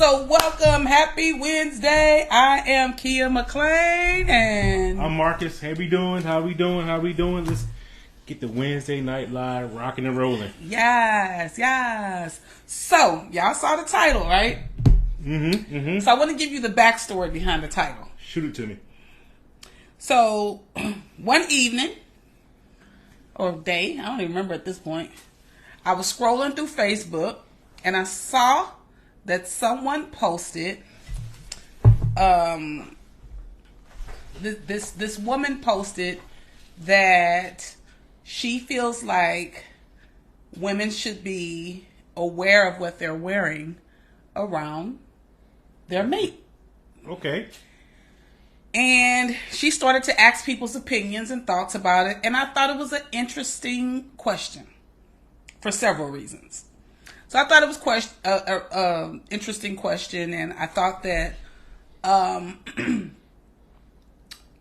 So welcome, happy Wednesday. I am Keya McClain and I'm Marcus. How we doing? How we doing? Let's get the Wednesday night live rocking and rolling. Yes. So y'all saw the title, right? So I want to give you the backstory behind the title. Shoot it to me. So one evening or day, I don't even remember at this point, I was scrolling through Facebook and I saw that someone posted this woman posted that she feels like women should be aware of what they're wearing around their mate. Okay. And she started to ask people's opinions and thoughts about it, and I thought it was an interesting question for several reasons. So I thought it was interesting question, and I thought that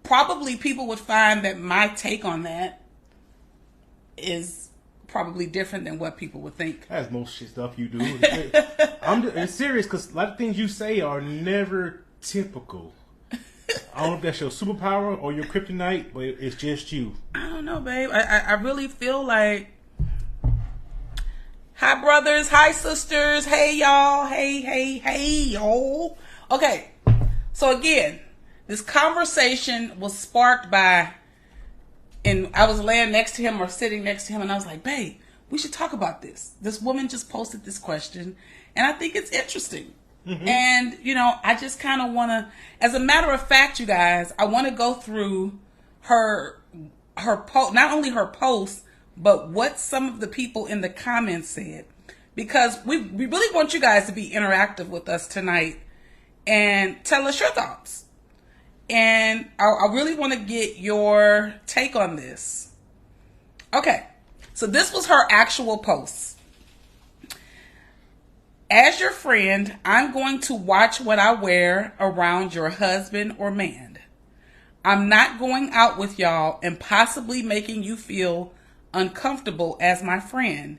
probably people would find that my take on that is probably different than what people would think. That's most shit stuff you do. I'm serious because a lot of things you say are never typical. I don't know if that's your superpower or your kryptonite, but it's just you. I don't know, babe. I really feel like, hi brothers, hi sisters, hey y'all, hey y'all. Okay, so again, this conversation was sparked by, and I was laying next to him or sitting next to him, and I was like, babe, we should talk about this. This woman just posted this question, and I think it's interesting. And, I just kind of want to, as a matter of fact, you guys, I want to go through her post, not only her post, but what some of the people in the comments said. Because we really want you guys to be interactive with us tonight and tell us your thoughts. And I really want to get your take on this. Okay, so this was her actual post. As your friend, I'm going to watch what I wear around your husband or man. I'm not going out with y'all and possibly making you feel uncomfortable as my friend.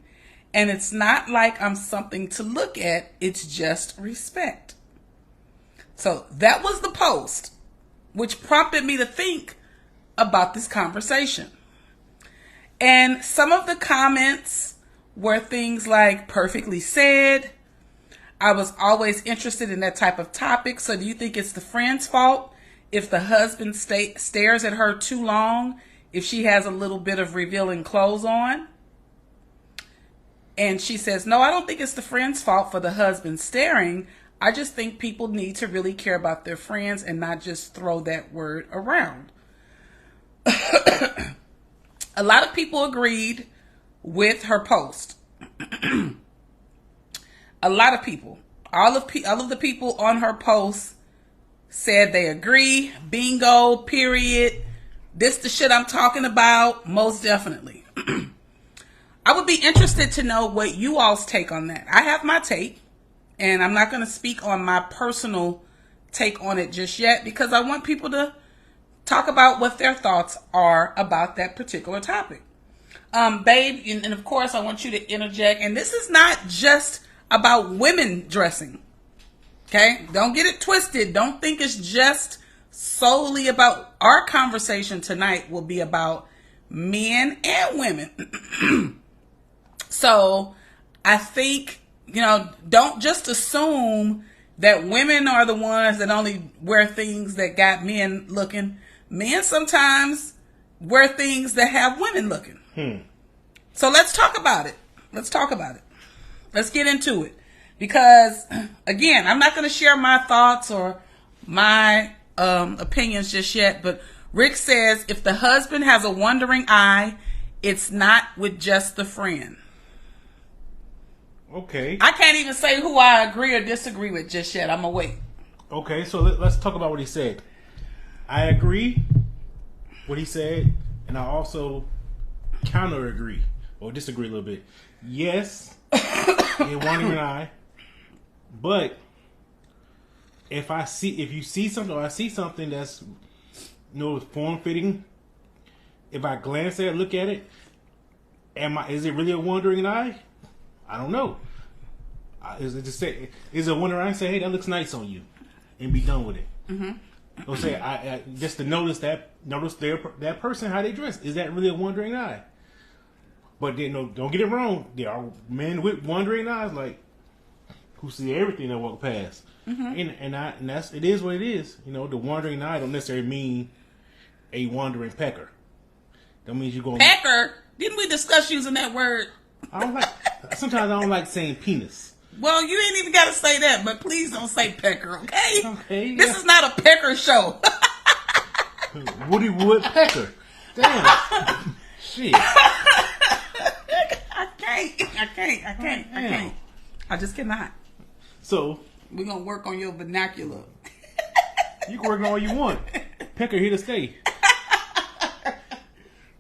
And it's not like I'm something to look at. It's just respect. So that was the post, which prompted me to think about this conversation. And some of the comments were things like perfectly said. I was always interested in that type of topic. So do you think it's the friend's fault if the husband stares at her too long, if she has a little bit of revealing clothes on? And she says, no, I don't think it's the friend's fault for the husband staring. I just think people need to really care about their friends and not just throw that word around. A lot of people agreed with her post. A lot of people, all of the people on her post said they agree. Bingo, period. This the shit I'm talking about. Most definitely. I would be interested to know what you all's take on that. I have my take, and I'm not going to speak on my personal take on it just yet because I want people to talk about what their thoughts are about that particular topic. Babe, and of course I want you to interject, and this is not just about women dressing. Okay? Don't get it twisted. Don't think it's just solely about, our conversation tonight will be about men and women. So I think, don't just assume that women are the ones that only wear things that got men looking. Men sometimes wear things that have women looking. So let's talk about it. Let's get into it. Because, again, I'm not going to share my thoughts or my opinions just yet. But Rick says, if the husband has a wandering eye, it's not with just the friend. Okay. I can't even say who I agree or disagree with just yet. I'm going to wait. Okay, so let's talk about what he said. I agree what he said, and I also counter agree or disagree a little bit. Yes, in wandering eye. But if you see something or I see something that's form fitting, if I glance at it, look at it, is it really a wandering eye? I don't know. Is it just say? Is it wonder I say, hey, that looks nice on you, and be done with it? Don't say I just to notice that person how they dress. Is that really a wandering eye? But then, no, don't get it wrong. There are men with wandering eyes, like who see everything that walk past, and that's it is what it is. You know, the wandering eye don't necessarily mean a wandering pecker. That means you're going pecker. Didn't we discuss using that word? I don't like. Sometimes I don't like saying penis. Well, you ain't even got to say that, but please don't say pecker, okay? Okay. This is not a pecker show. Woody Woodpecker. Damn. Shit. I can't. I just cannot. So we're gonna work on your vernacular. You can work on all you want. Pecker here to stay.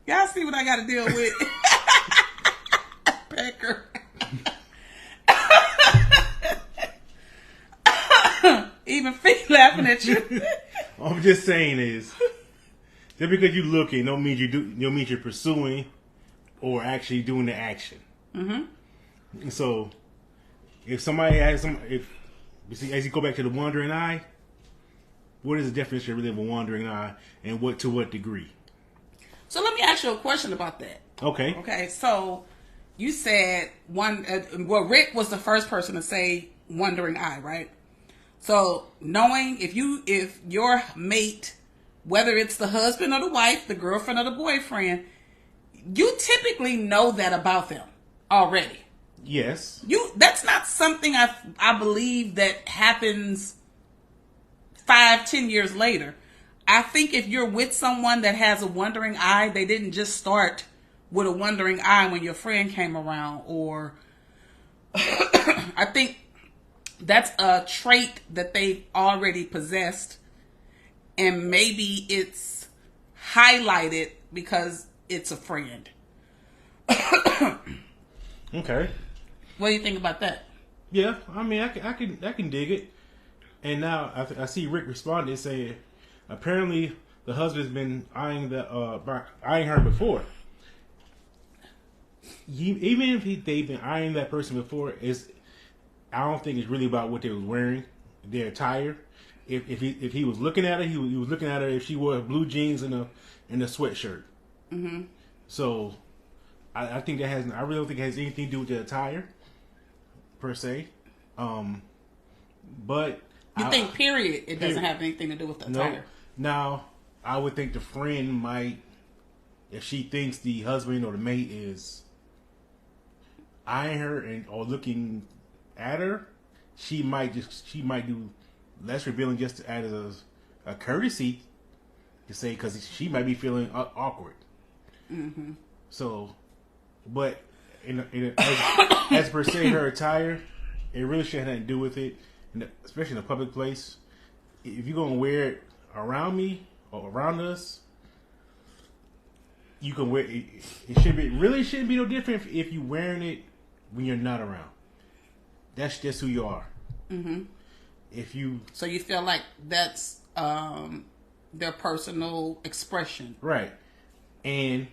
Y'all see what I got to deal with? Pecker. Even feet laughing at you. I'm just saying is, just because you looking don't mean don't mean you're pursuing or actually doing the action. So, if somebody has if you see, as you go back to the wandering eye, what is the definition really of a wandering eye, and to what degree? So let me ask you a question about that. Okay. Okay. So you said Rick was the first person to say wandering eye, right? So knowing if your mate, whether it's the husband or the wife, the girlfriend or the boyfriend, you typically know that about them already. Yes. That's not something I believe that happens 5-10 years later. I think if you're with someone that has a wandering eye, they didn't just start with a wandering eye when your friend came around, or I think that's a trait that they've already possessed, and maybe it's highlighted because it's a friend. Okay. What do you think about that? Yeah, I mean, I can dig it. And now I see Rick responded saying, apparently the husband's been eyeing her before. Even if they've been eyeing that person before, I don't think it's really about what they was wearing, their attire. If he was looking at her, he was looking at her if she wore blue jeans and a sweatshirt. So I think I really don't think it has anything to do with the attire per se. But you think period it doesn't have anything to do with the attire? No. Now I would think the friend might, if she thinks the husband or the mate is eyeing her or looking at her, she might do less revealing just to add a courtesy to say, because she might be feeling awkward. So, but as per se, her attire, it really shouldn't have nothing to do with it, especially in a public place. If you're gonna wear it around me or around us, you can wear it. It shouldn't be no different if you're wearing it when you're not around. That's just who you are. So you feel like that's their personal expression, right? And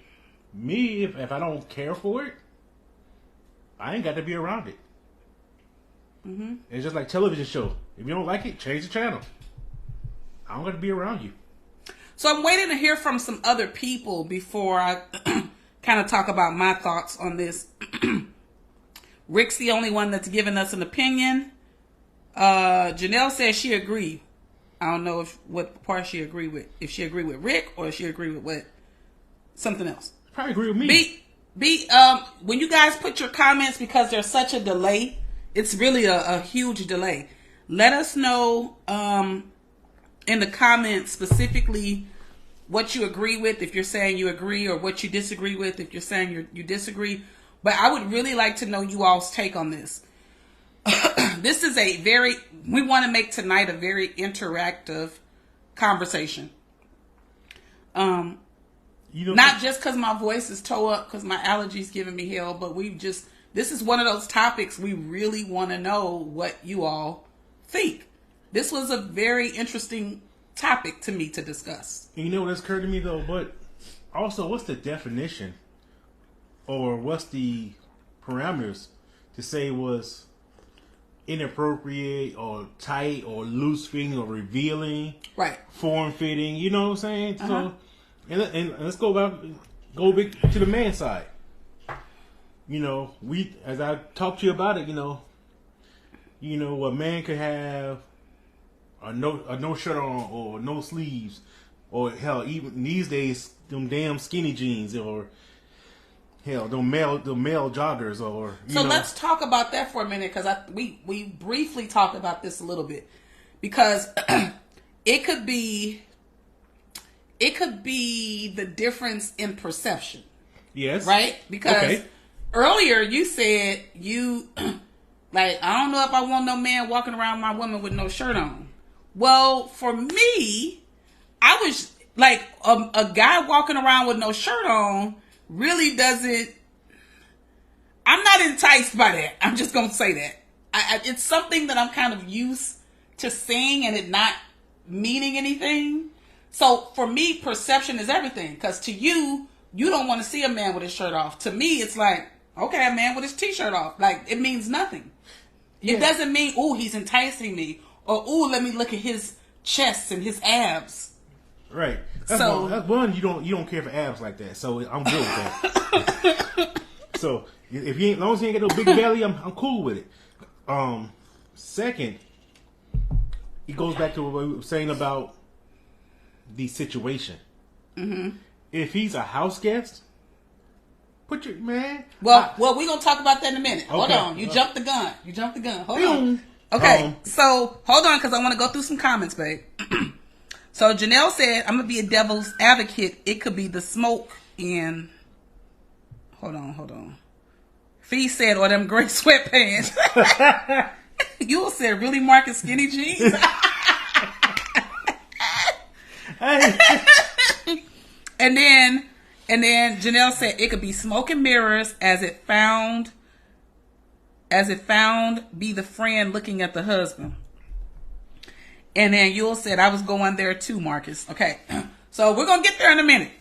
me, if I don't care for it, I ain't got to be around it. It's just like television show. If you don't like it, change the channel. I don't got to be around you. So I'm waiting to hear from some other people before I kind of talk about my thoughts on this. Rick's the only one that's given us an opinion. Janelle says she agreed. I don't know what part she agreed with. If she agreed with Rick or if she agreed with what something else. Probably agree with me. When you guys put your comments, because there's such a delay, it's really a huge delay. Let us know in the comments specifically what you agree with, if you're saying you agree, or what you disagree with, if you're saying you disagree. But I would really like to know you all's take on this. This is we want to make tonight a very interactive conversation. Not just because my voice is toe up, because my allergies giving me hell, but this is one of those topics we really want to know what you all think. This was a very interesting topic to me to discuss. You know what's occurred to me though, but also what's the definition or what's the parameters to say was inappropriate or tight or loose fitting or revealing, Right. form fitting. You know what I'm saying? So, and let's go back to the man side. You know, as I talked to you about it, you know, a man could have a no shirt on or no sleeves, or hell, even these days, them damn skinny jeans, or hell, the male joggers, or so let's talk about that for a minute, because we briefly talked about this a little bit, because it could be the difference in perception. Yes. Right? Because earlier you said you like, I don't know if I want no man walking around my woman with no shirt on. Well, for me, I was like, a guy walking around with no shirt on really doesn't. I'm not enticed by that. I'm just gonna say that. It's something that I'm kind of used to seeing and it not meaning anything. So for me, perception is everything. Because to you, you don't want to see a man with his shirt off. To me, it's like, okay, a man with his t-shirt off. Like, it means nothing. Yeah. It doesn't mean, ooh, he's enticing me, or ooh, let me look at his chest and his abs. Right. That's one. You don't care for abs like that. So I'm good with that. So if as long as he ain't got no big belly, I'm cool with it. Second, it goes back to what we were saying about the situation. Mm-hmm. If he's a house guest, put your man. Well, we're gonna talk about that in a minute. Okay. Hold on, you jumped the gun. Hold on. Okay, so hold on, because I want to go through some comments, babe. So Janelle said, "I'm gonna be a devil's advocate. It could be the smoke in." Hold on. Fee said, "Or them gray sweatpants." You said, "Really, Marcus, skinny jeans?" And then Janelle said it could be smoke and mirrors as it found be the friend looking at the husband. And then Yule said, I was going there too, Marcus. Okay. So we're going to get there in a minute.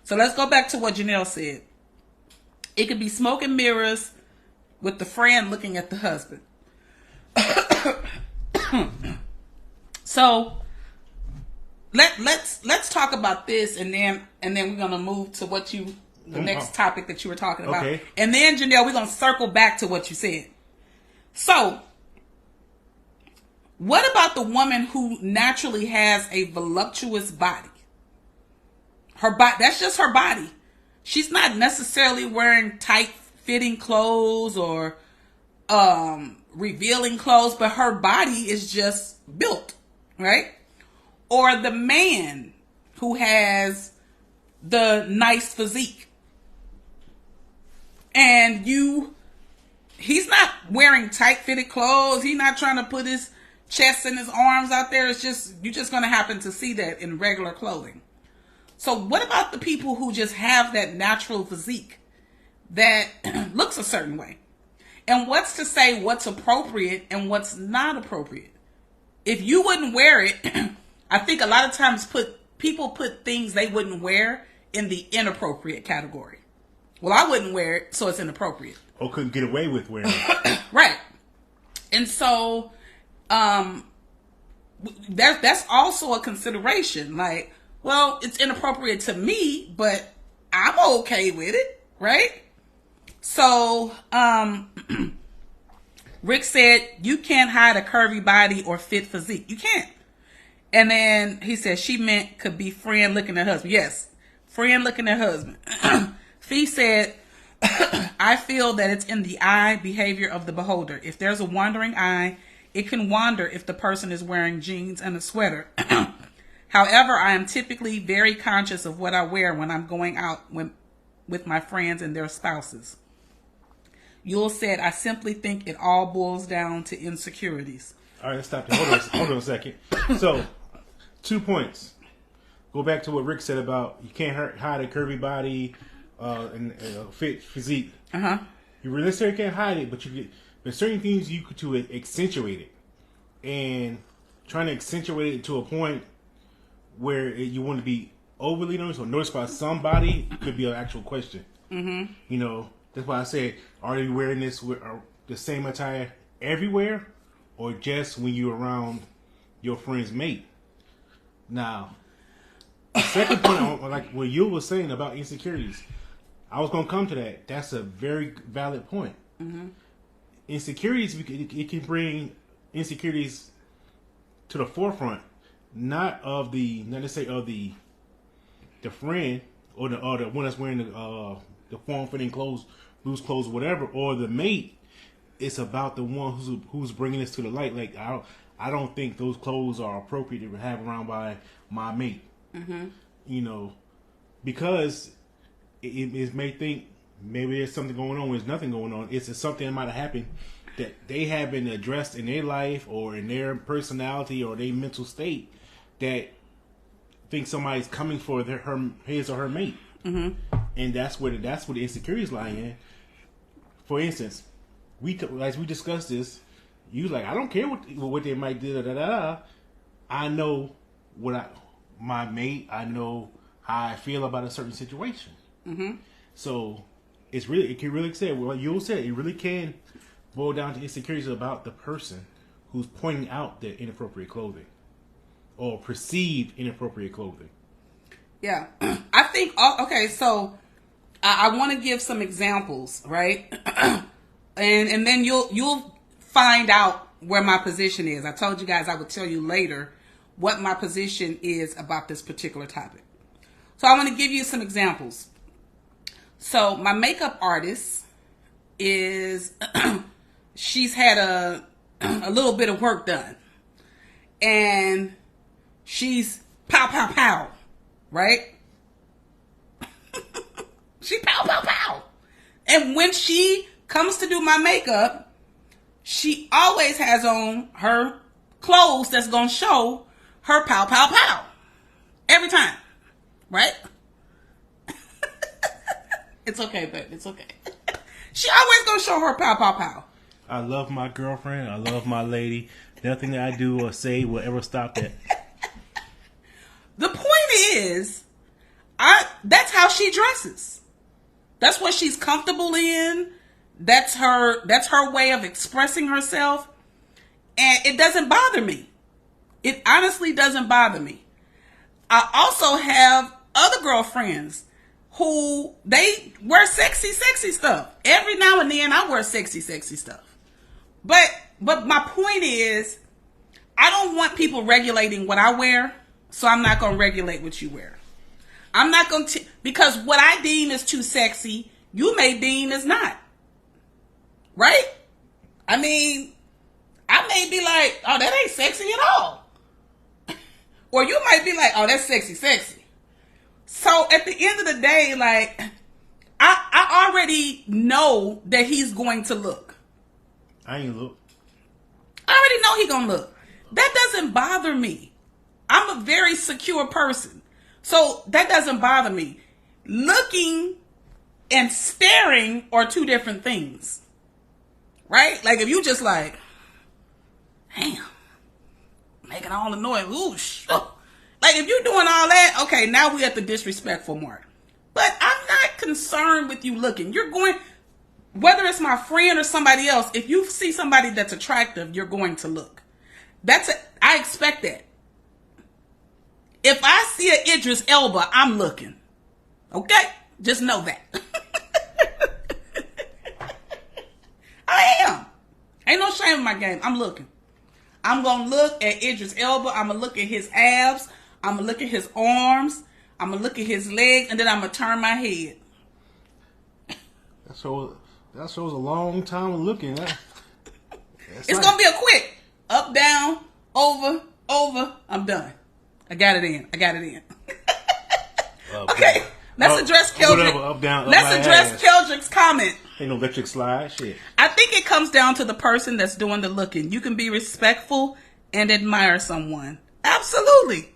So let's go back to what Janelle said. It could be smoke and mirrors with the friend looking at the husband. So let's talk about this, and then we're gonna move to the next topic that you were talking about. Okay. And then Janelle, we're gonna circle back to what you said. So, what about the woman who naturally has a voluptuous body? Her body, that's just her body. She's not necessarily wearing tight fitting clothes or revealing clothes, but her body is just built, right? Or the man who has the nice physique. And he's not wearing tight-fitted clothes. He's not trying to put his chest and his arms out there. It's just, you're just going to happen to see that in regular clothing. So what about the people who just have that natural physique that looks a certain way? And what's to say what's appropriate and what's not appropriate? If you wouldn't wear it, I think a lot of times people put things they wouldn't wear in the inappropriate category. Well, I wouldn't wear it, so it's inappropriate. Or couldn't get away with wearing it. Right. And so that's also a consideration. Like, well, it's inappropriate to me, but I'm okay with it, right? So Rick said, you can't hide a curvy body or fit physique. You can't. And then he said she meant could be friend looking at husband. Yes, friend looking at husband. Fee said, I feel that it's in the eye behavior of the beholder. If there's a wandering eye, it can wander if the person is wearing jeans and a sweater. However, I am typically very conscious of what I wear when I'm going out with my friends and their spouses. Yule said, I simply think it all boils down to insecurities. All right, let's stop there. Hold on a second. So, 2 points. Go back to what Rick said about you can't hide a curvy body and fit physique. Uh-huh. You necessarily can't hide it, but there's certain things you could to accentuate it. And trying to accentuate it to a point where you want to be overly noticed or noticed by somebody could be an actual question. Mm-hmm. You know, that's why I said, are you wearing this with the same attire everywhere or just when you're around your friend's mate? Now, the second point, like what you were saying about insecurities, I was going to come to that. That's a very valid point. Mm-hmm. Insecurities, it can bring insecurities to the forefront, not necessarily of the friend or the one that's wearing the form-fitting clothes, loose clothes, whatever, or the mate. It's about the one who's bringing this to the light. Like I don't think those clothes are appropriate to have around by my mate. Mm-hmm. You know, because it may think maybe there's something going on when there's nothing going on. It's something that might have happened that they haven't addressed in their life or in their personality or their mental state that think somebody's coming for his or her mate. Mm-hmm. And that's where the insecurities lie in. For instance, as we discussed this, you like, I don't care what they might do. I know my mate. I know how I feel about a certain situation. Mm-hmm. So it can really say what you said. It really can boil down to insecurities about the person who's pointing out the inappropriate clothing or perceived inappropriate clothing. Yeah, I think. Okay, so I want to give some examples, right? and then you'll find out where my position is. I told you guys I would tell you later what my position is about this particular topic. So I want to give you some examples. So my makeup artist is she's had a little bit of work done, and she's pow pow pow, right? She pow pow pow, and when she comes to do my makeup, she always has on her clothes that's gonna show her pow pow pow every time, right? It's okay, babe. It's okay. She always gonna show her pow pow pow. I love my girlfriend. I love my lady. Nothing that I do or say will ever stop that. The point is, that's how she dresses. That's what she's comfortable in. That's her way of expressing herself. And it doesn't bother me. It honestly doesn't bother me. I also have other girlfriends who they wear sexy stuff. Every now and then I wear sexy stuff. But my point is, I don't want people regulating what I wear, so I'm not going to regulate what you wear. I'm not going to, because what I deem is too sexy, you may deem is not. Right? I mean, I may be like, oh, that ain't sexy at all. Or you might be like, oh, that's sexy. So at the end of the day, like, I already know that he's going to look. I ain't look. I already know he's going to look. That doesn't bother me. I'm a very secure person. So that doesn't bother me. Looking and staring are two different things. Right? Like if you just like, damn, making all the noise. Ooh, like if you're doing all that, okay, now we at the disrespectful mark. But I'm not concerned with you looking. You're going, whether it's my friend or somebody else, if you see somebody that's attractive, you're going to look. I expect that. If I see an Idris Elba, I'm looking. Okay? Just know that. I am. Ain't no shame in my game. I'm looking. I'm going to look at Idris Elba. I'm going to look at his abs. I'm going to look at his arms. I'm going to look at his legs. And then I'm going to turn my head. That shows a long time of looking. It's going to be a quick. Up, down, over. I'm done. I got it in. Okay. Let's address Keldrick. Up, down, up Let's address Keldrick's comment. Ain't no electric slide. Shit. I think it comes down to the person that's doing the looking. You can be respectful and admire someone. Absolutely.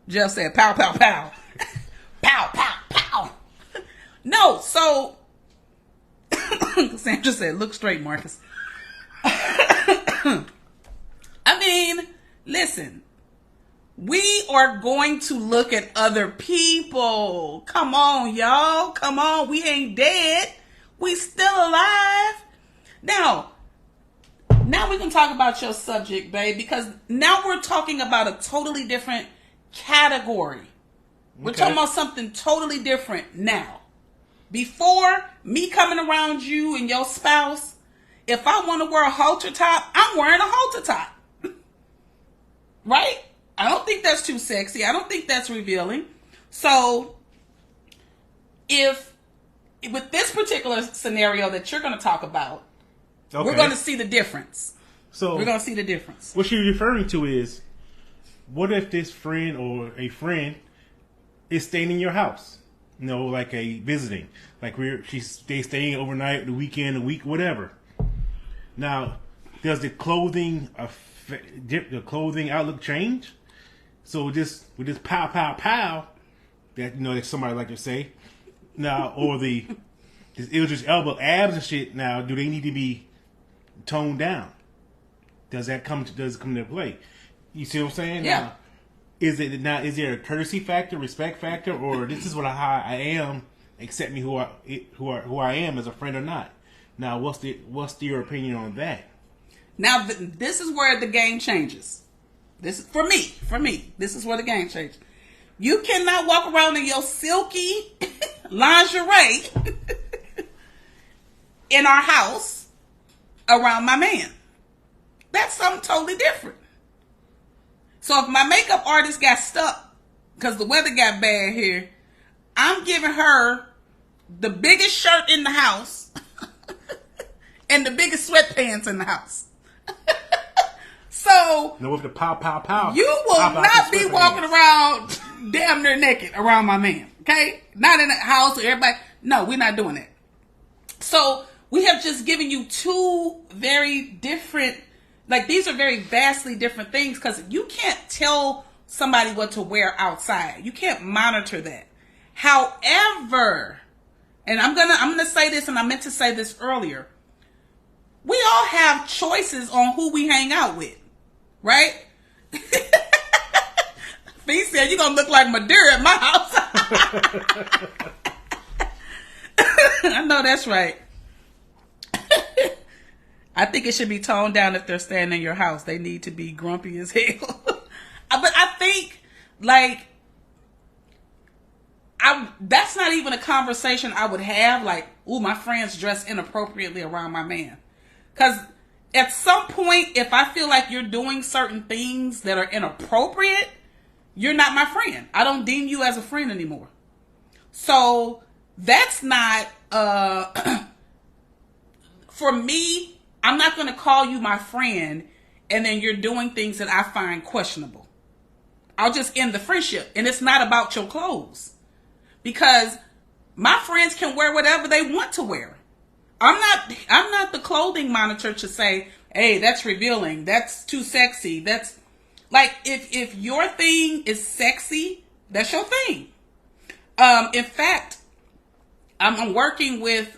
Jill said, pow, pow, pow. Pow, pow, pow. No, so Sandra said, look straight, Marcus. I mean, listen. We are going to look at other people. Come on, y'all. Come on. We ain't dead. We still alive. Now now we can talk about your subject, babe, because now we're talking about a totally different category. We're talking about something totally different now. Before, me coming around you and your spouse, if I want to wear a halter top, I'm wearing a halter top. Right? I don't think that's too sexy. I don't think that's revealing. So, if with this particular scenario that you're going to talk about, we're going to see the difference. So we're going to see the difference. What you're referring to is, what if this friend or a friend is staying in your house? You know, like a visiting, like they staying overnight, the weekend, a week, whatever. Now, does the clothing outlook change? So with this pow pow pow, that that somebody like to say now, or this Idris Elba abs and shit. Now, do they need to be toned down? Does it come into play? You see what I'm saying? Yeah. Now, is there a courtesy factor, respect factor, or this is how I am? Accept me who I am as a friend or not? Now, what's your opinion on that? Now, this is where the game changes. This is for me. This is where the game changes. You cannot walk around in your silky lingerie in our house around my man. That's something totally different. So if my makeup artist got stuck because the weather got bad here, I'm giving her the biggest shirt in the house and the biggest sweatpants in the house. So no, with the pow pow pow, you will not be walking around damn near naked around my man. Okay, not in the house or everybody. No, we're not doing that. So we have just given you two very different. Like, these are very vastly different things, because you can't tell somebody what to wear outside. You can't monitor that. However, and I'm gonna say this, and I meant to say this earlier. We all have choices on who we hang out with, right? Fee said, you're gonna look like Madeira at my house. I know that's right. I think it should be toned down if they're staying in your house. They need to be grumpy as hell. But I think, like, that's not even a conversation I would have. Like, ooh, my friends dress inappropriately around my man. Because at some point, if I feel like you're doing certain things that are inappropriate, you're not my friend. I don't deem you as a friend anymore. So that's not, for me, I'm not going to call you my friend and then you're doing things that I find questionable. I'll just end the friendship. And it's not about your clothes. Because my friends can wear whatever they want to wear. I'm not the clothing monitor to say, hey, that's revealing. That's too sexy. That's like, if your thing is sexy, that's your thing. In fact, I'm working with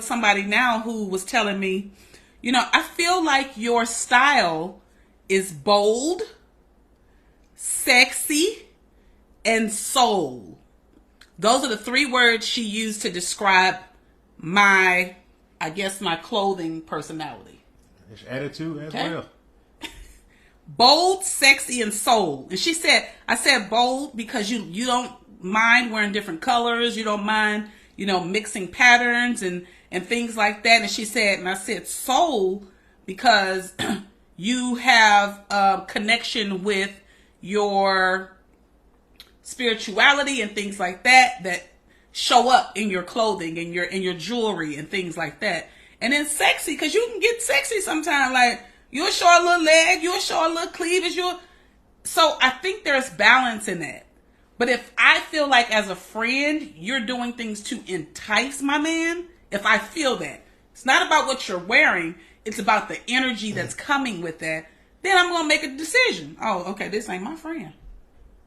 somebody now who was telling me, I feel like your style is bold, sexy, and soul. Those are the three words she used to describe my clothing personality. It's attitude as well. Bold, sexy, and soul. And I said bold because you don't mind wearing different colors. You don't mind, mixing patterns and things like that. And she said, and I said soul because you have a connection with your spirituality and things like that show up in your clothing and your jewelry and things like that. And then sexy, because you can get sexy sometimes. Like, you'll show a little leg, you'll show a little cleavage. So I think there's balance in that. But if I feel like as a friend, you're doing things to entice my man, if I feel that, it's not about what you're wearing, it's about the energy that's coming with that, then I'm going to make a decision. Oh, okay, this ain't my friend.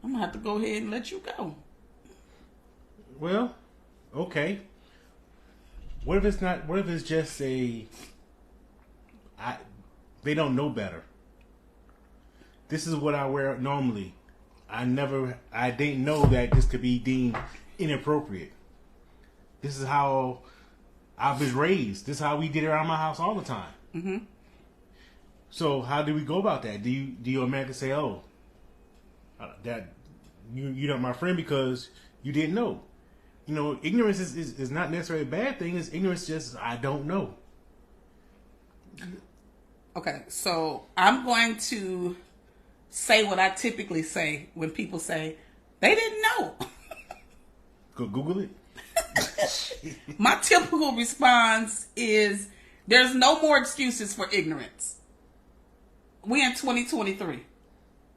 I'm going to have to go ahead and let you go. Well, okay. What if it's just they don't know better. This is what I wear normally. I didn't know that this could be deemed inappropriate. This is how I was raised. This is how we did it around my house all the time. Mm-hmm. So how do we go about that? Do you automatically say, "Oh, that you're not my friend because you didn't know"? You know, ignorance is not necessarily a bad thing. It's ignorance just I don't know. Okay, so I'm going to say what I typically say when people say they didn't know. Go Google it. My typical response is there's no more excuses for ignorance. We in 2023.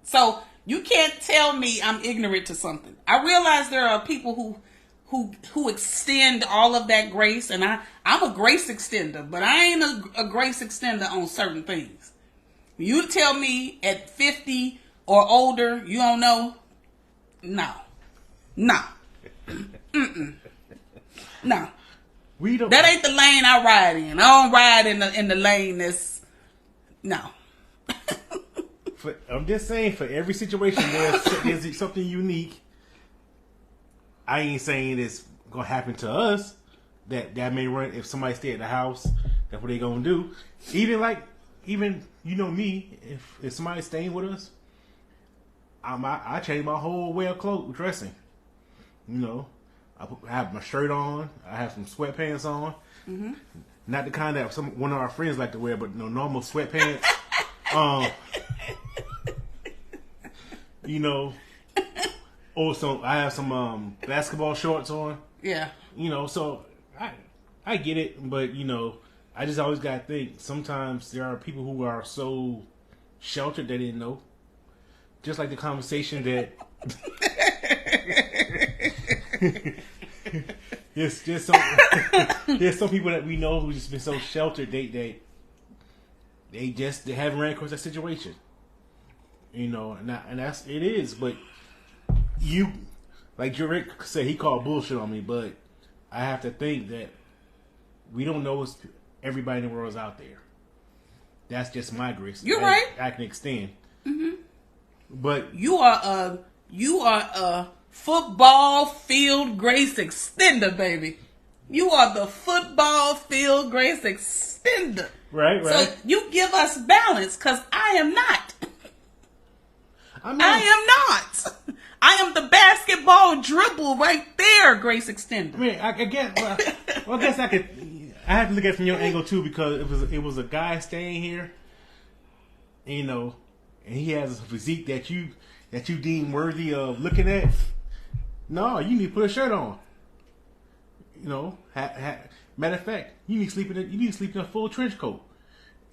So you can't tell me I'm ignorant to something. I realize there are people who extend all of that grace, and I'm a grace extender, but I ain't a grace extender on certain things. You tell me at 50 or older you don't know? No. No. We don't. That ain't the lane I ride in. I don't ride in the lane that's no. I'm just saying, for every situation there's something unique. I ain't saying it's gonna happen to us. That may run if somebody stay at the house. That's what they gonna do. Even you know me. If somebody's staying with us, I change my whole way of dressing. You know, I have my shirt on. I have some sweatpants on. Mm-hmm. Not the kind that one of our friends like to wear, but normal sweatpants. You know, also I have some basketball shorts on. Yeah. You know, so I get it, but you know, I just always gotta think. Sometimes there are people who are so sheltered they didn't know. Just like the conversation that. There's some people that we know who just been so sheltered they haven't ran across that situation. You know, and that's it is. But you, like Jurek said, he called bullshit on me. But I have to think that we don't know if everybody in the world is out there. That's just my grace. You're right. I can extend. Mm-hmm. But you are a football field grace extender, baby. You are the football field grace extender. Right. So you give us balance, because I am not. I am not. I am the basketball dribble right there, grace extender. I mean, I guess. Well, I guess I could. I have to look at it from your angle too, because it was a guy staying here, you know, and he has a physique that you deem worthy of looking at. No, you need to put a shirt on. You know, matter of fact, you need to sleep in a full trench coat.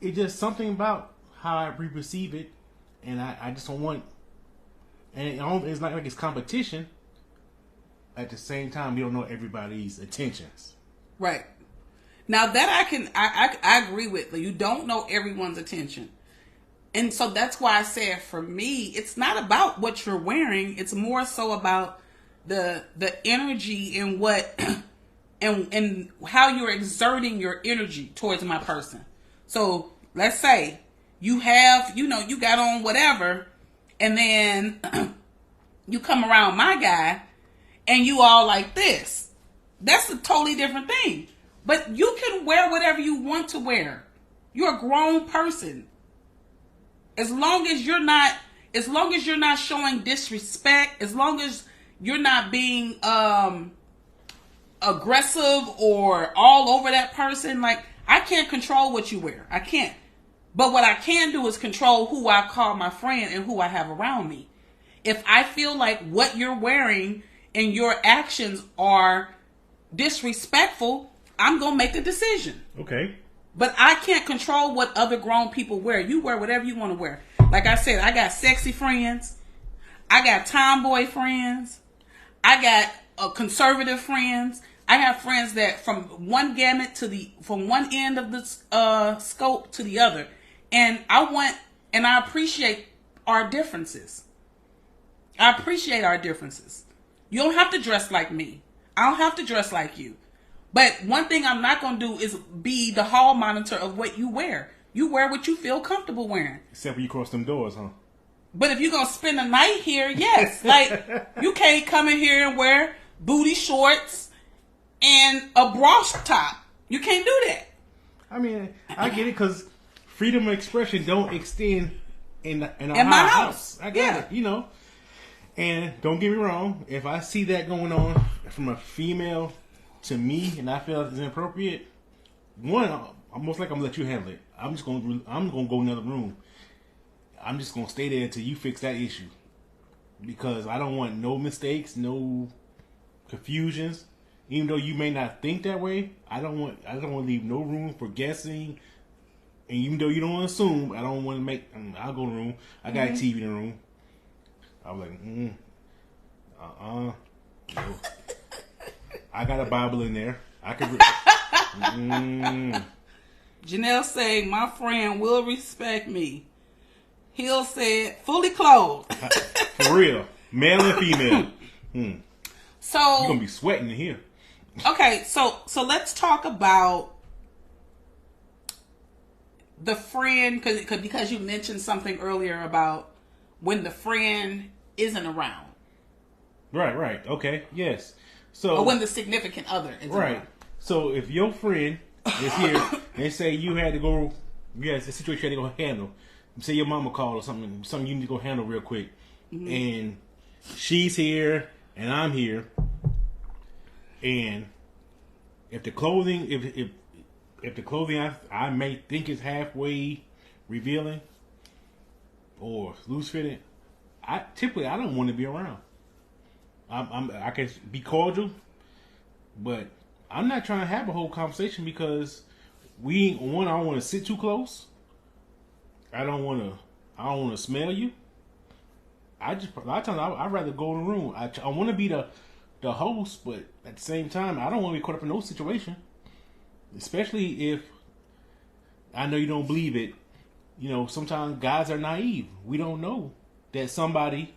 It's just something about how I perceive it, and I just don't want. And it's not like it's competition. At the same time, you don't know everybody's intentions. Right. Now that I agree with. You don't know everyone's intention. And so that's why I said, for me, it's not about what you're wearing. It's more so about the energy and what and how you're exerting your energy towards my person. So let's say you have, you got on whatever, and then you come around my guy and you all like this. That's a totally different thing. But you can wear whatever you want to wear. You're a grown person. As long as you're not showing disrespect, as long as you're not being aggressive or all over that person, like, I can't control what you wear. I can't. But what I can do is control who I call my friend and who I have around me. If I feel like what you're wearing and your actions are disrespectful, I'm going to make a decision. Okay. But I can't control what other grown people wear. You wear whatever you want to wear. Like I said, I got sexy friends. I got tomboy friends. I got conservative friends. I have friends that from one end of the scope to the other. And I appreciate our differences. I appreciate our differences. You don't have to dress like me. I don't have to dress like you. But one thing I'm not going to do is be the hall monitor of what you wear. You wear what you feel comfortable wearing. Except when you cross them doors, huh? But if you're going to spend the night here, yes. Like, you can't come in here and wear booty shorts and a bra top. You can't do that. I mean, I get it, because freedom of expression don't extend in In my house. I got it, And don't get me wrong, if I see that going on from a female to me and I feel it's inappropriate, one, I'm most likely I'm gonna let you handle it. I'm gonna go in another room. I'm just gonna stay there until you fix that issue. Because I don't want no mistakes, no confusions. Even though you may not think that way, I don't want to leave no room for guessing. And even though you don't want to assume, I don't want to make. I'll go in the room. I got a TV in the room. I was like, no. I got a Bible in there. I could. Janelle saying, my friend will respect me. He'll say it fully clothed. For real. Male and female. So you're going to be sweating in here. Okay, so let's talk about the friend, because you mentioned something earlier about when the friend isn't around. Right. Okay, yes. So, or when the significant other is around. So if your friend is here and say you had to go, it's a situation you had to go handle. Say your mama called or something you need to go handle real quick. Mm-hmm. And she's here and I'm here. And if the clothing, if the clothing I may think is halfway revealing or loose fitting, I don't want to be around. I can be cordial, but I'm not trying to have a whole conversation because I don't want to sit too close. I don't want to smell you. A lot of times I'd rather go in the room. I want to be the host, but at the same time, I don't want to be caught up in no situation. Especially if I know you don't believe it. Sometimes guys are naive. We don't know that somebody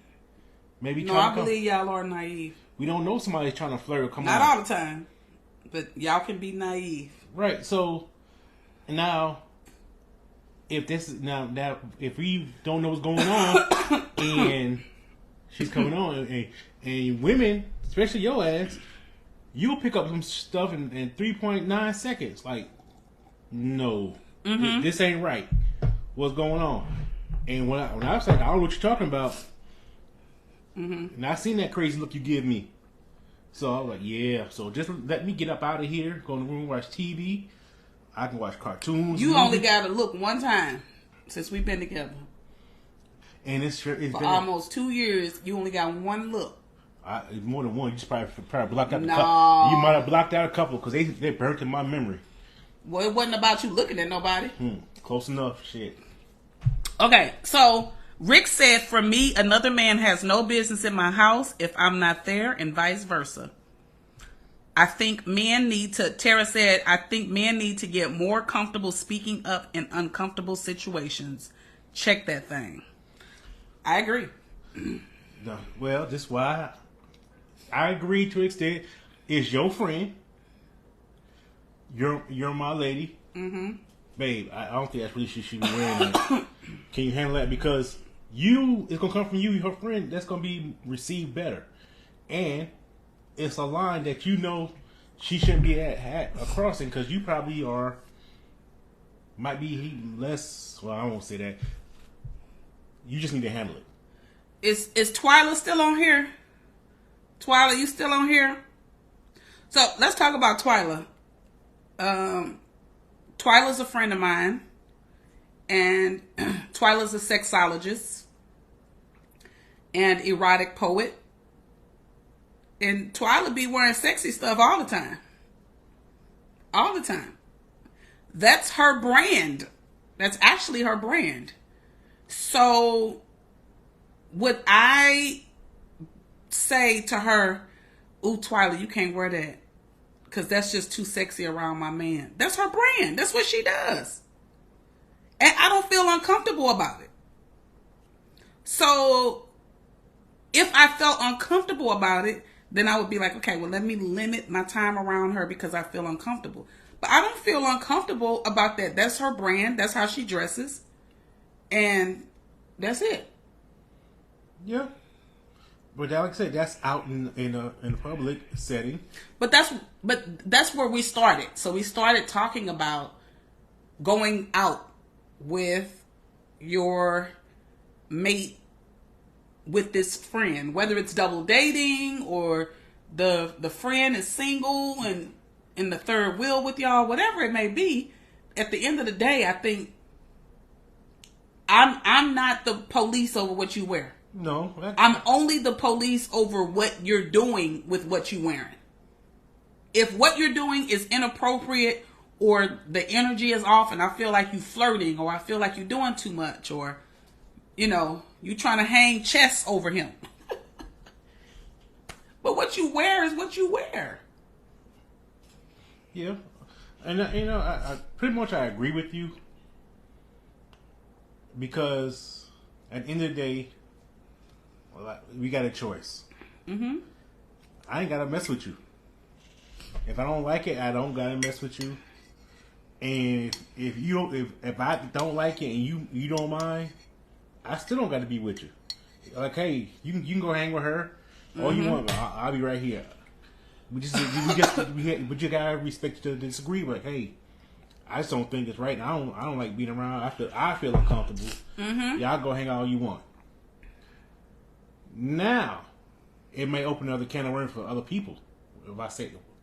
maybe No, I believe y'all are naive. We don't know somebody's trying to flirt or come Not on. all the time, but y'all can be naive. Right. So now, if we don't know what's going on and she's coming on and women, especially your ass, you'll pick up some stuff in 3.9 seconds. Like, no, this ain't right. What's going on? And when I was like, I don't know what you're talking about. And I seen that crazy look you give me. So I was like, yeah. So just let me get up out of here, go in the room, watch TV. I can watch cartoons. You only got to look one time since we've been together. And it's for been almost 2 years. You only got one look. More than one. You just probably blocked out a couple. You might have blocked out a couple because they burnt in my memory. Well, it wasn't about you looking at nobody. Close enough. Shit. Okay, so Rick said, for me, another man has no business in my house if I'm not there, and vice versa. Tara said, I think men need to get more comfortable speaking up in uncomfortable situations. Check that thing. I agree. Well, this is why I agree to an extent. Is your friend. You're my lady. Babe, I don't think that's really she should be wearing that. Can you handle that? Because it's going to come from you, her friend. That's going to be received better. And it's a line that she shouldn't be at crossing because you probably might be less. Well, I won't say that. You just need to handle it. Is Twyla still on here? Twyla, you still on here? So let's talk about Twyla. Twyla's a friend of mine, and Twyla's a sexologist and erotic poet. And Twyla be wearing sexy stuff all the time. All the time. That's her brand. That's actually her brand. So would I say to her, ooh, Twyla, you can't wear that because that's just too sexy around my man? That's her brand. That's what she does. And I don't feel uncomfortable about it. So if I felt uncomfortable about it, then I would be like, okay, well, let me limit my time around her because I feel uncomfortable. But I don't feel uncomfortable about that. That's her brand. That's how she dresses. And that's it. Yeah. But like I said, that's out in a public setting. But that's where we started. So we started talking about going out with your mate with this friend, whether it's double dating or the friend is single and in the third wheel with y'all, whatever it may be. At the end of the day, I think I'm not the police over what you wear. No, I'm only the police over what you're doing with what you're wearing. If what you're doing is inappropriate or the energy is off and I feel like you flirting or I feel like you're doing too much or, you know, you trying to hang chess over him. But what you wear is what you wear. Yeah. And, you know, I pretty much I agree with you. Because at the end of the day, we got a choice. Mm-hmm. I ain't got to mess with you. If I don't like it, I don't got to mess with you. And if I don't like it and you don't mind, I still don't got to be with you. Like, hey, you can go hang with her all you want, but I'll be right here. We but you gotta respect to disagree. But hey, I just don't think it's right. I don't like being around. I feel uncomfortable. Y'all go hang out all you want. Now, it may open another can of worms for other people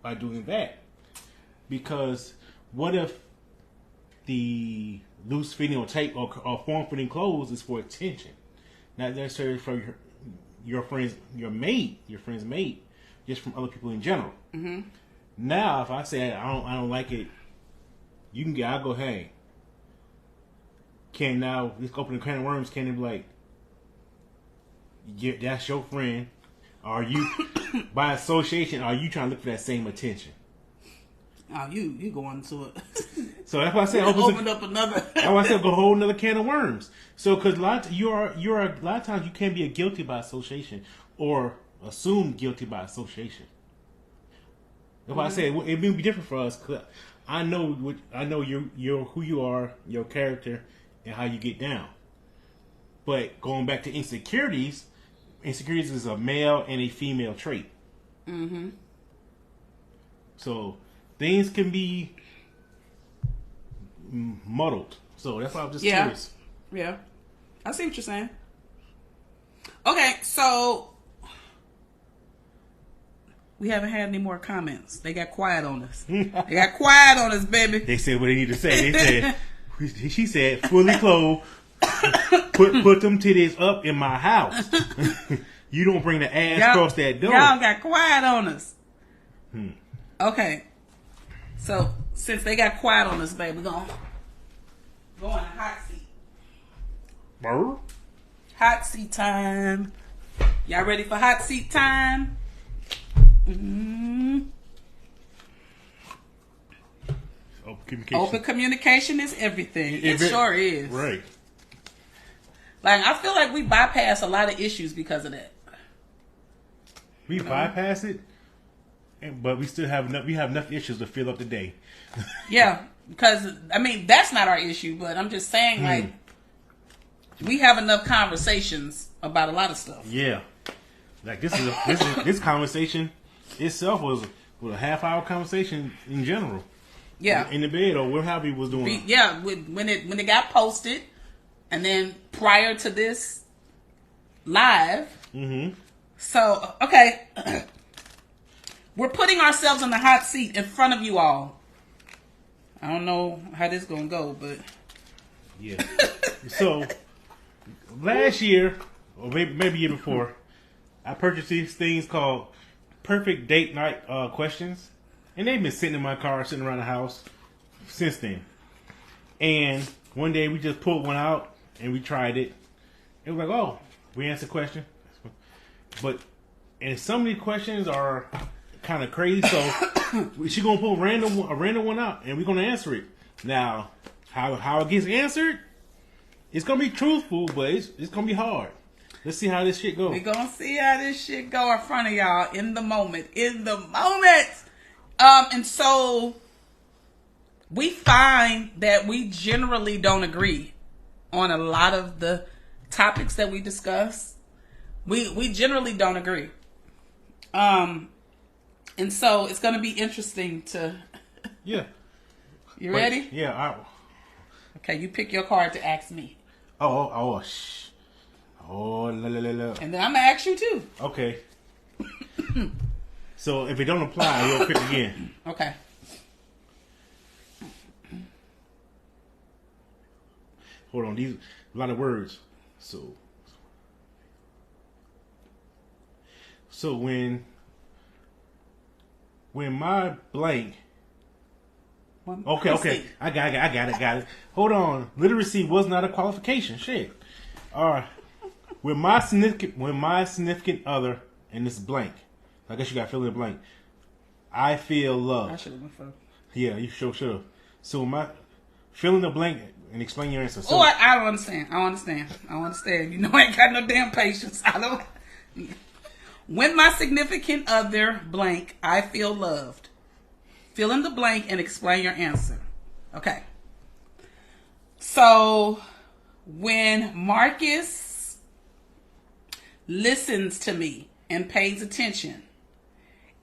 by doing that. Because what if the loose fitting or tight or form fitting clothes is for attention, not necessarily for your friend's mate, just from other people in general. Mm-hmm. Now, if I say I don't like it, I'll go hang. Can now let's open a can of worms? Can it be like, yeah, that's your friend? Are you by association? Are you trying to look for that same attention? Oh, you going to it? So that's why I said open up another. That's why I said go hold another can of worms. So because a lot of times you can't be guilty by association or assumed guilty by association. That's why I said it may be different for us. Cause I know you're who you are, your character, and how you get down. But going back to insecurities is a male and a female trait. Mm-hmm. So things can be muddled. So that's why I'm just curious. Yeah. I see what you're saying. Okay, so we haven't had any more comments. They got quiet on us. Baby. They said what they need to say. They said, she said, fully clothed, put them titties up in my house. You don't bring the ass across that door. Y'all got quiet on us. Okay. So, since they got quiet on us, baby, we're going to go on a hot seat. Burr? Hot seat time. Y'all ready for hot seat time? Mm-hmm. Open communication is everything. It sure is. Right. Like, I feel like we bypass a lot of issues because of that. We bypass it, but we still have enough issues to fill up the day. Yeah, because I mean that's not our issue, but I'm just saying like we have enough conversations about a lot of stuff. Yeah, like this conversation itself was a half-hour conversation in general. Yeah, in the bed or whatever he was doing. Yeah, when it got posted, and then prior to this live. Mm-hmm. So, okay. We're putting ourselves in the hot seat in front of you all. I don't know how this is going to go, but... Yeah. So, last year, or maybe year before, I purchased these things called Perfect Date Night questions. And they've been sitting in my car, sitting around the house since then. And one day we just pulled one out and we tried it. It was like, oh, we answered a question. And some of these questions are kind of crazy, so she's gonna pull a random one out, and we're gonna answer it. Now, how it gets answered, it's gonna be truthful, but it's gonna be hard. Let's see how this shit goes. We're gonna see how this shit go in front of y'all in the moment. And so we find that we generally don't agree on a lot of the topics that we discuss. We generally don't agree. And so it's going to be interesting to... Yeah. You ready? Yeah. Okay, you pick your card to ask me. Oh, la la la la. And then I'm going to ask you too. Okay. So if it don't apply, we'll pick again. Okay. Hold on, these a lot of words. So when my blank. Okay. I got it. Hold on. Literacy was not a qualification. Shit. All right. When my significant other, and this is blank. I guess you got to fill in the blank. I feel love. I should have went first. Yeah, you should have. So my fill in the blank and explain your answer. So, Oh, I don't understand. I don't understand. You know, I ain't got no damn patience. I don't. When my significant other blank, I feel loved. Fill in the blank and explain your answer. Okay. So when Marcus listens to me and pays attention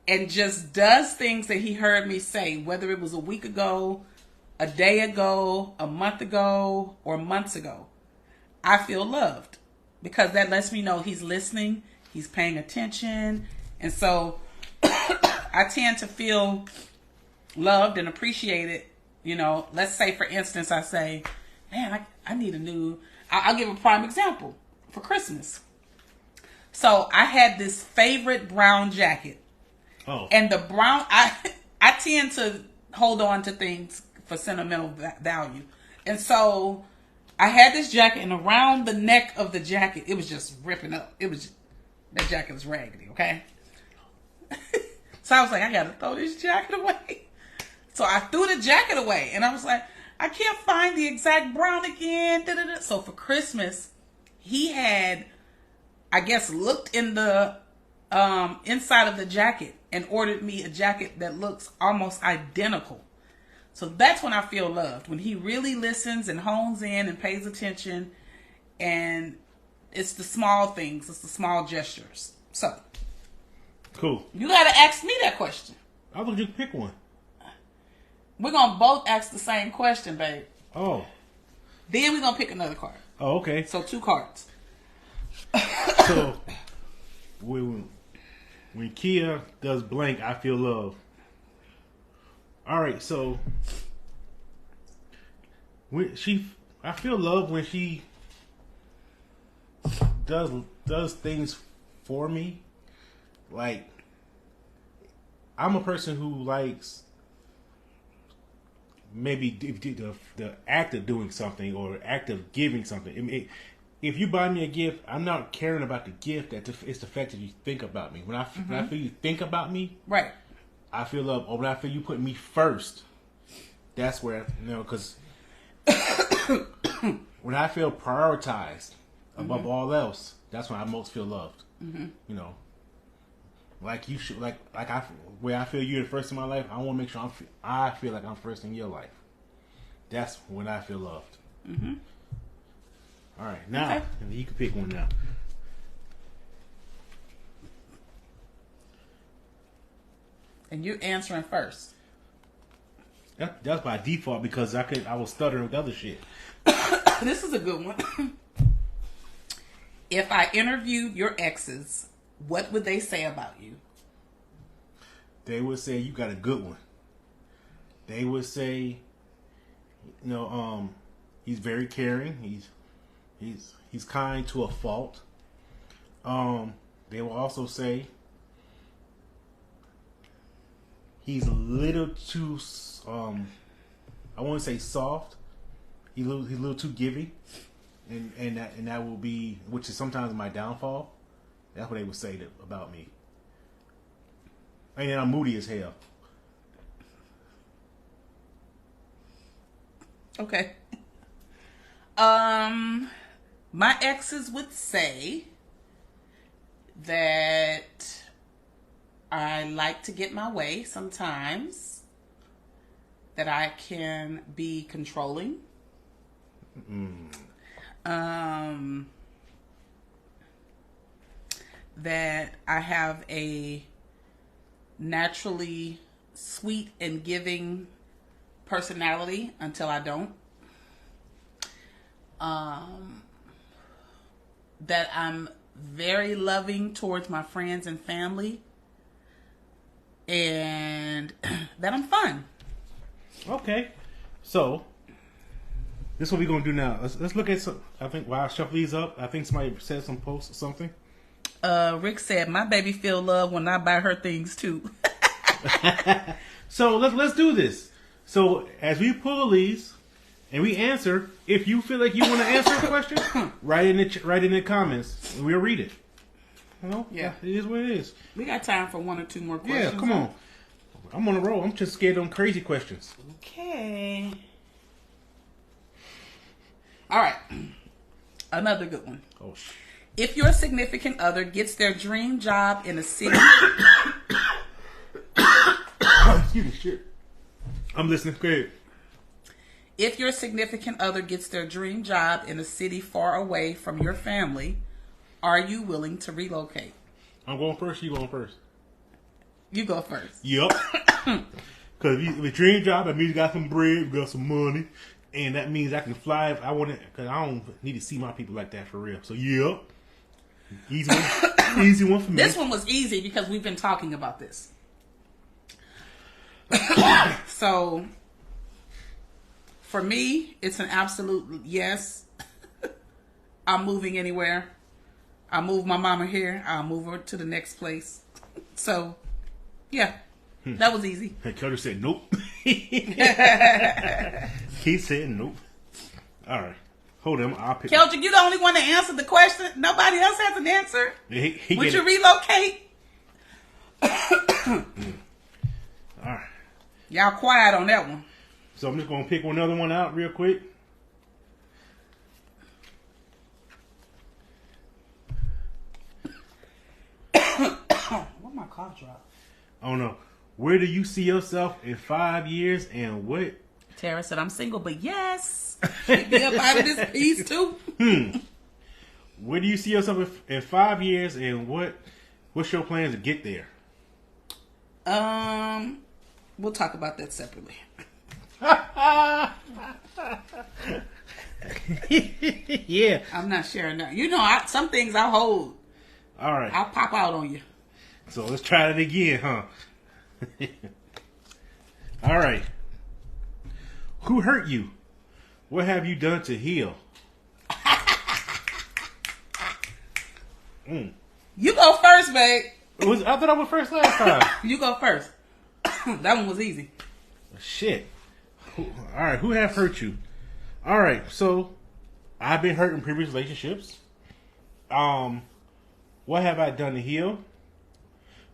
and just does things that he heard me say, whether it was a week ago, a day ago, a month ago, or months ago, I feel loved because that lets me know he's listening, he's paying attention. And so I tend to feel loved and appreciated. You know, let's say, for instance, I say, man, I need a new, I'll give a prime example for Christmas. So I had this favorite brown jacket. Oh. And the brown, I tend to hold on to things for sentimental value. And so I had this jacket, and around the neck of the jacket, it was just ripping up. That jacket was raggedy, okay? So I was like, I gotta throw this jacket away. So I threw the jacket away, and I was like, I can't find the exact brown again. Da-da-da. So for Christmas, he had, I guess, looked in the inside of the jacket and ordered me a jacket that looks almost identical. So that's when I feel loved, when he really listens and hones in and pays attention, and it's the small things, it's the small gestures. So cool. You gotta ask me that question. I thought you could pick one. We're gonna both ask the same question, babe. Oh. Then we're gonna pick another card. Oh, okay. So 2 cards. So when Keya does blank, I feel love. All right, so I feel love when she does things for me. Like, I'm a person who likes maybe the act of doing something or act of giving something. If you buy me a gift, I'm not caring about the gift. It's the fact that you think about me. When I feel you think about me, right, I feel love. Or when I feel you put me first, that's where, because when I feel prioritized above all else, that's when I most feel loved. You know, like you should, where I feel you're the first in my life. I want to make sure I feel like I'm first in your life. That's when I feel loved. All right, now you can pick one now. And you're answering first. That's by default because I was stuttering with other shit. This is a good one. If I interviewed your exes, what would they say about you? They would say you got a good one. They would say, he's very caring. He's kind to a fault. They will also say he's a little too, I won't say soft. He's a little too giving, and that will be, which is sometimes my downfall. That's what they would say about me. And then I'm moody as hell. Okay. My exes would say that I like to get my way sometimes, that I can be controlling, that I have a naturally sweet and giving personality until I don't. That I'm very loving towards my friends and family, and that I'm fun. Okay, so this is what we're gonna do now. Let's look at some. I think while I shuffle these up, I think somebody said some post or something. Rick said, "My baby feel love when I buy her things too." So let's do this. So as we pull these and we answer, if you feel like you want to answer a question, write in the comments and we'll read it. You know, Yeah, it is what it is. We got time for one or two more questions. Yeah, come on. I'm on a roll. I'm just scared of them crazy questions. Okay. All right. Another good one. Oh shit. If your significant other gets their dream job in a city... Excuse me, shit. I'm listening. Go ahead. If your significant other gets their dream job in a city far away from your family, are you willing to relocate? I'm going first. You going first? You go first. Yep. Because if it's dream job, that means you got some bread, you got some money, and that means I can fly if I want to. Because I don't need to see my people like that for real. So yeah, easy one, easy one for me. This one was easy because we've been talking about this. So, for me, it's an absolute yes. I'm moving anywhere. I'll move my mama here. I'll move her to the next place. So, yeah, that was easy. Kelly said nope. He said nope. All right. Hold on. I'll pick. Keldrick, you the only one to answer the question. Nobody else has an answer. Would you relocate? All right. Y'all quiet on that one. So I'm just going to pick another one out real quick. Where my cough drop? I don't know. Where do you see yourself in 5 years and what? Tara said, I'm single, but yes. Get me up out of this piece too. Where do you see yourself in 5 years and what's your plans to get there? We'll talk about that separately. Yeah. I'm not sharing that. You know, some things I hold. All right. I'll pop out on you. So let's try it again, huh? All right. Who hurt you? What have you done to heal? You go first, babe. I thought I was first last time. You go first. That one was easy. Shit. All right. Who have hurt you? All right. So I've been hurt in previous relationships. What have I done to heal?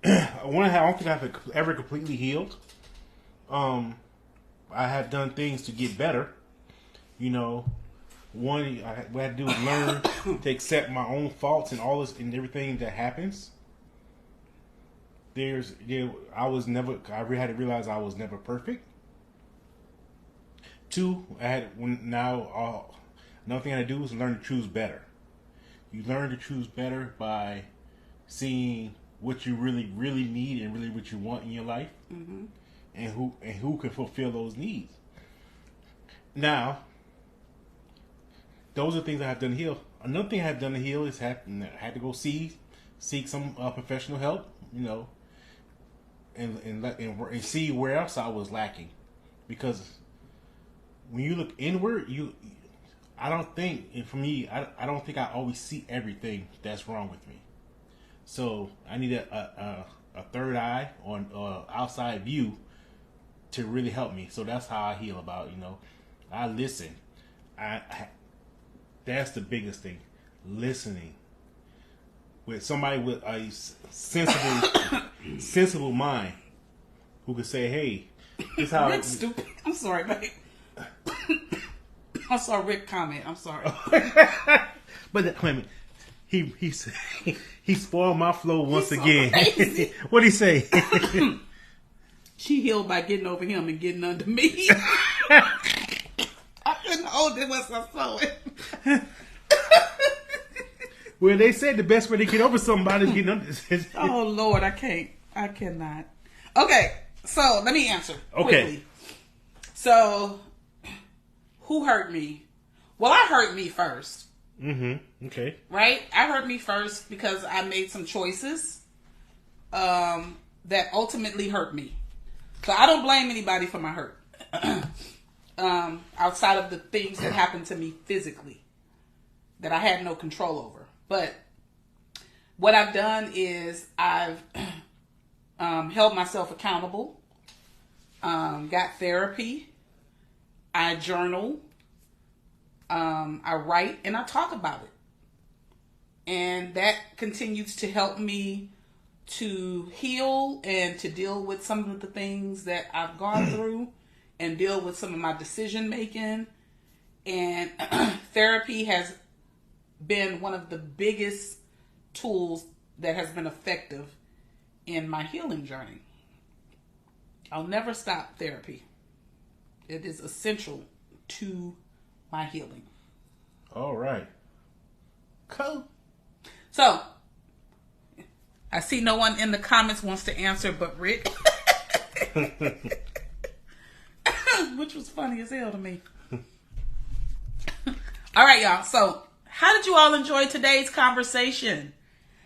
I don't think I've ever completely healed. I have done things to get better. You know, what I had to do is learn to accept my own faults and all this and everything that happens. I really had to realize I was never perfect. Two, another thing I had to do is learn to choose better. You learn to choose better by seeing what you really, really need and really what you want in your life, and who can fulfill those needs. Now, those are things I have done to heal. Another thing I have done to heal is I had to go seek some professional help, you know, and see where else I was lacking, because when you look inward, I don't think I always see everything that's wrong with me. So I need a third eye on outside view to really help me. So that's how I heal about, you know. I listen. That's the biggest thing. Listening. With somebody with a sensible mind who could say, hey, this is how Rick's stupid. I'm sorry, babe. I saw Rick comment. I'm sorry. But wait a minute. He spoiled my flow once again. Crazy. What'd he say? She healed by getting over him and getting under me. I couldn't hold it once I saw it. Well, they said the best way to get over somebody is getting under. Oh Lord, I can't. I cannot. Okay, so let me answer quickly. Okay. So, who hurt me? Well, I hurt me first. Okay. Right? I hurt me first because I made some choices that ultimately hurt me. So I don't blame anybody for my hurt. Outside of the things that happened to me physically that I had no control over. But what I've done is I've held myself accountable, got therapy, I journal, I write, and I talk about it. And that continues to help me to heal and to deal with some of the things that I've gone through and deal with some of my decision making. And therapy has been one of the biggest tools that has been effective in my healing journey. I'll never stop therapy. It is essential to my healing. All right. Cool. So, I see no one in the comments wants to answer but Rick. Which was funny as hell to me. All right, y'all. So, how did you all enjoy today's conversation?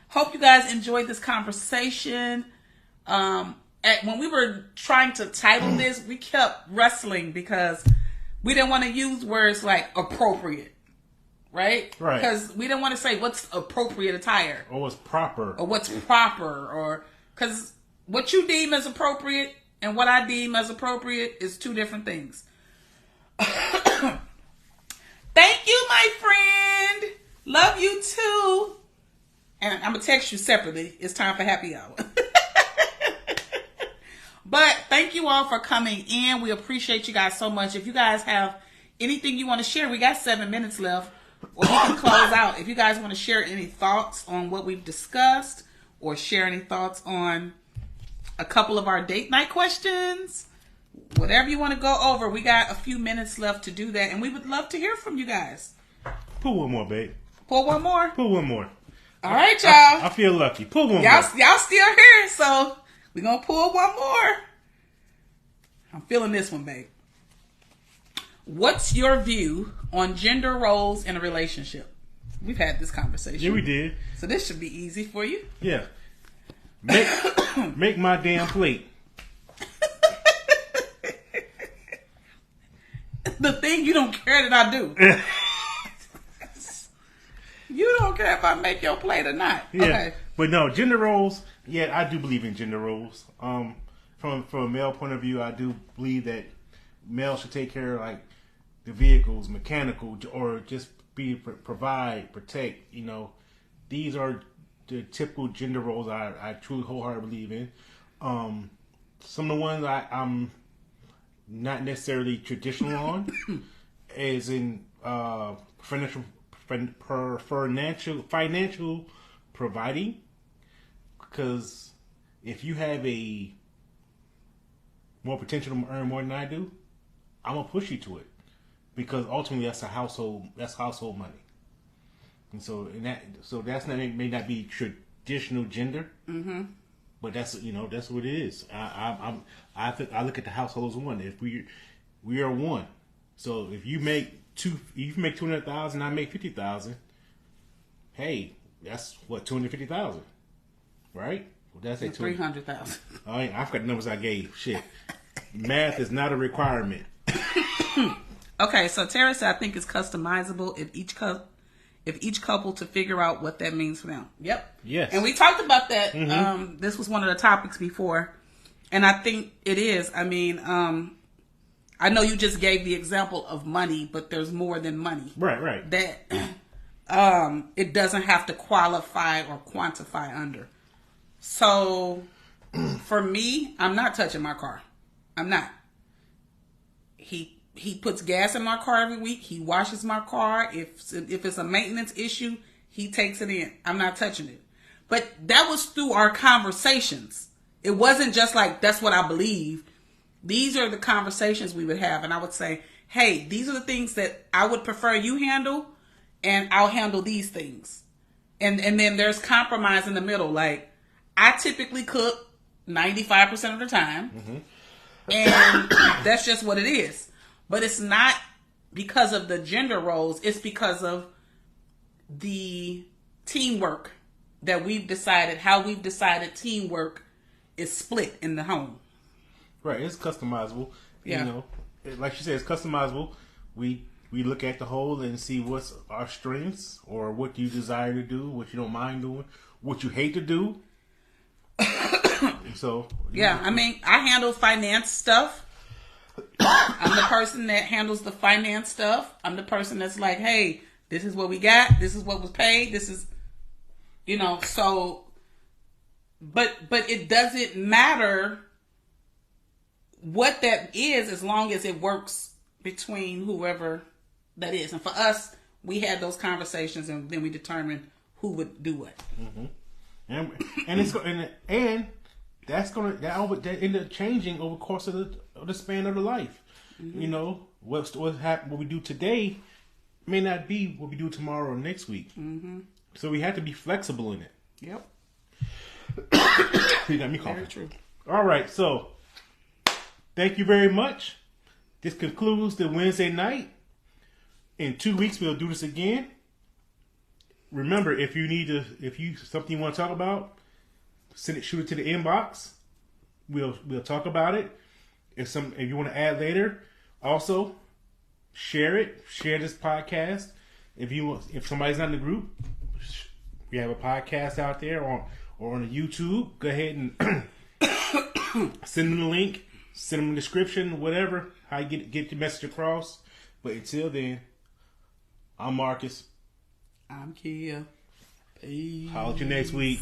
Hope you guys enjoyed this conversation. When we were trying to title this, we kept wrestling because we didn't want to use words like appropriate. Right? Right. Because we didn't want to say what's appropriate attire. Or what's proper. Or what's proper. Or because what you deem as appropriate and what I deem as appropriate is two different things. Thank you, my friend. Love you too. And I'm going to text you separately. It's time for happy hour. But thank you all for coming in. We appreciate you guys so much. If you guys have anything you want to share, we got 7 minutes left. Or we can close out. If you guys want to share any thoughts on what we've discussed or share any thoughts on a couple of our date night questions, whatever you want to go over, we got a few minutes left to do that. And we would love to hear from you guys. Pull one more, babe. Pull one more? Pull one more. All right, y'all. I feel lucky. Pull one more. Y'all still here, so we're going to pull one more. I'm feeling this one, babe. What's your view on gender roles in a relationship? We've had this conversation. Yeah, we did. So this should be easy for you. Yeah. Make my damn plate. The thing you don't care that I do. You don't care if I make your plate or not. Yeah. Okay. But no, gender roles, yeah, I do believe in gender roles. From a male point of view, I do believe that males should take care of like the vehicles, mechanical, or just provide, protect. You know, these are the typical gender roles I truly wholeheartedly believe in. Some of the ones I'm not necessarily traditional on, is in financial providing. Because if you have a more potential to earn more than I do, I'm gonna push you to it, because ultimately that's household money, and that's not, it may not be traditional gender, but that's what it is. I look at the household as one. If we are one, so if you make $200,000, I make $50,000. Hey, that's what, $250,000, right? Well, that's a $300,000. Oh, I forgot the numbers I gave. Shit, math is not a requirement. Okay, so Tara said I think it's customizable if each couple to figure out what that means for them. Yep. Yes. And we talked about that. This was one of the topics before, and I think it is. I mean, I know you just gave the example of money, but there's more than money. Right. That it doesn't have to qualify or quantify under. So for me, I'm not touching my car. I'm not. He puts gas in my car every week. He washes my car. If it's a maintenance issue, he takes it in. I'm not touching it. But that was through our conversations. It wasn't just like, that's what I believe. These are the conversations we would have. And I would say, hey, these are the things that I would prefer you handle, and I'll handle these things. And then there's compromise in the middle. Like, I typically cook 95% of the time. And that's just what it is. But it's not because of the gender roles. It's because of the teamwork that we've decided, how we've decided teamwork is split in the home. Right, it's customizable. Yeah. You know, like you said, it's customizable. We look at the whole and see what's our strengths or what you desire to do, what you don't mind doing, what you hate to do. So yeah, I mean, I handle finance stuff. I'm the person that handles the finance stuff. I'm the person that's like, hey, this is what we got. This is what was paid. This is, you know, so, but it doesn't matter what that is as long as it works between whoever that is. And for us, we had those conversations and then we determined who would do what. Mm-hmm. And that end up changing over the course of the span of the life. Mm-hmm. You know, what we do today may not be what we do tomorrow or next week. Mm-hmm. So we have to be flexible in it. Yep. You got me coughing. Very true. All right, so thank you very much. This concludes the Wednesday night. In 2 weeks, we'll do this again. Remember, if you something you want to talk about, shoot it to the inbox. We'll talk about it. If you want to add later, also share it. Share this podcast. If somebody's not in the group, we have a podcast out there or on the YouTube. Go ahead and send them the link. Send them the description, whatever. How you get your message across. But until then, I'm Marcus. I'm Keya. Peace. Holler at you next week.